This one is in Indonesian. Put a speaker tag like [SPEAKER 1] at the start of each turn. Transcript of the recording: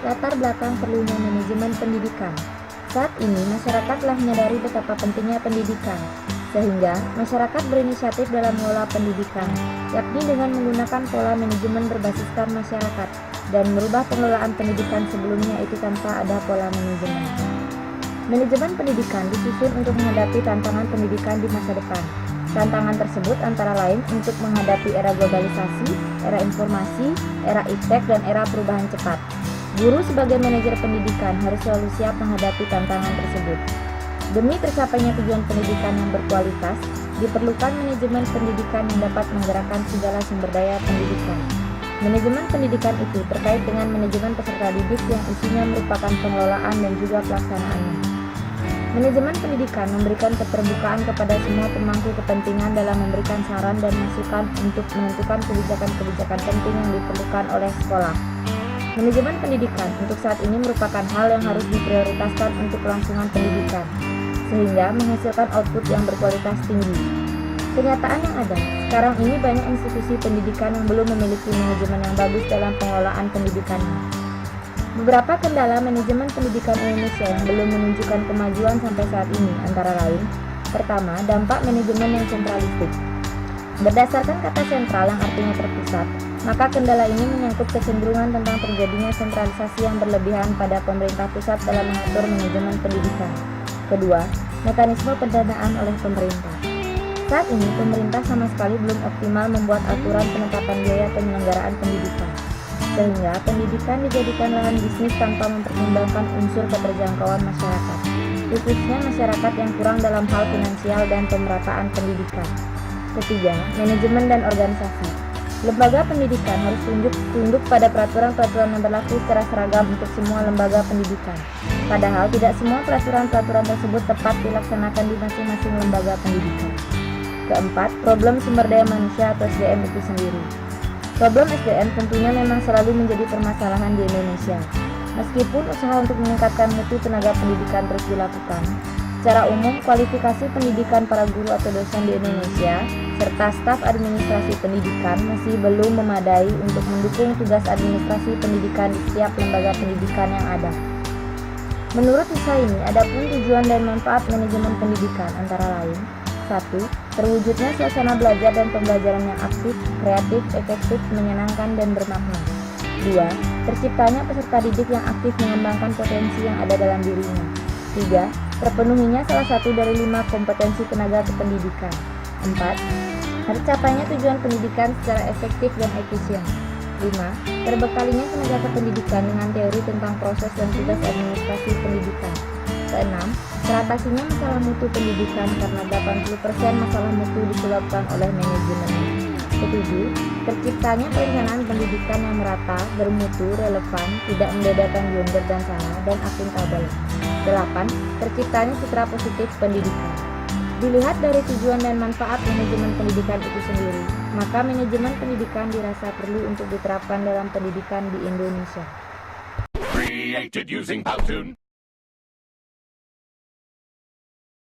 [SPEAKER 1] Latar belakang perlunya manajemen pendidikan. Saat ini, masyarakat telah menyadari betapa pentingnya pendidikan, sehingga masyarakat berinisiatif dalam mengelola pendidikan, yakni dengan menggunakan pola manajemen berbasiskan masyarakat dan merubah pengelolaan pendidikan sebelumnya itu tanpa ada pola manajemen. Manajemen pendidikan disusun untuk menghadapi tantangan pendidikan di masa depan. Tantangan tersebut antara lain untuk menghadapi era globalisasi, era informasi, era iptek, dan era perubahan cepat. Guru sebagai manajer pendidikan harus selalu siap menghadapi tantangan tersebut. Demi tercapainya tujuan pendidikan yang berkualitas, diperlukan manajemen pendidikan yang dapat menggerakkan segala sumber daya pendidikan. Manajemen pendidikan itu terkait dengan manajemen peserta didik yang isinya merupakan pengelolaan dan juga pelaksanaannya. Manajemen pendidikan memberikan keterbukaan kepada semua pemangku kepentingan dalam memberikan saran dan masukan untuk menentukan kebijakan-kebijakan penting yang diperlukan oleh sekolah. Manajemen pendidikan untuk saat ini merupakan hal yang harus diprioritaskan untuk kelangsungan pendidikan, sehingga menghasilkan output yang berkualitas tinggi. Kenyataan yang ada, sekarang ini banyak institusi pendidikan yang belum memiliki manajemen yang bagus dalam pengelolaan pendidikannya. Beberapa kendala manajemen pendidikan Indonesia yang belum menunjukkan kemajuan sampai saat ini antara lain: pertama, dampak manajemen yang sentralistik. Berdasarkan kata sentral yang artinya terpusat, maka kendala ini menyangkut kecenderungan tentang terjadinya sentralisasi yang berlebihan pada pemerintah pusat dalam mengatur manajemen pendidikan. Kedua, mekanisme pendanaan oleh pemerintah. Saat ini, pemerintah sama sekali belum optimal membuat aturan penetapan biaya penyelenggaraan pendidikan, sehingga pendidikan dijadikan lahan bisnis tanpa mempertimbangkan unsur keterjangkauan masyarakat, khususnya masyarakat yang kurang dalam hal finansial dan pemerataan pendidikan. Ketiga, manajemen dan organisasi. Lembaga pendidikan harus tunduk pada peraturan-peraturan yang berlaku secara seragam untuk semua lembaga pendidikan. Padahal tidak semua peraturan-peraturan tersebut tepat dilaksanakan di masing-masing lembaga pendidikan. Keempat, problem sumber daya manusia atau SDM itu sendiri. Problem SDM tentunya memang selalu menjadi permasalahan di Indonesia. Meskipun usaha untuk meningkatkan mutu tenaga pendidikan terus dilakukan, secara umum kualifikasi pendidikan para guru atau dosen di Indonesia serta staf administrasi pendidikan masih belum memadai untuk mendukung tugas administrasi pendidikan di setiap lembaga pendidikan yang ada. Menurut usaha ini, adapun tujuan dan manfaat manajemen pendidikan antara lain: 1. Terwujudnya suasana belajar dan pembelajaran yang aktif, kreatif, efektif, menyenangkan, dan bermakna. 2. Terciptanya peserta didik yang aktif mengembangkan potensi yang ada dalam dirinya. 3. Terpenuhinya salah satu dari 5 kompetensi tenaga kependidikan. 4. Tercapainya tujuan pendidikan secara efektif dan efisien. 5. Terbekalinya tenaga kependidikan dengan teori tentang proses dan tugas administrasi pendidikan. 6. Teratasinya masalah mutu pendidikan karena 80% masalah mutu disebabkan oleh manajemennya. 7. Terciptanya perencanaan pendidikan yang merata, bermutu, relevan, tidak membedakan gender dan sana, dan akuntabel. 8. Terciptanya citra positif pendidikan. Dilihat dari tujuan dan manfaat manajemen pendidikan itu sendiri, maka manajemen pendidikan dirasa perlu untuk diterapkan dalam pendidikan di Indonesia.
[SPEAKER 2] Created using Powtoon.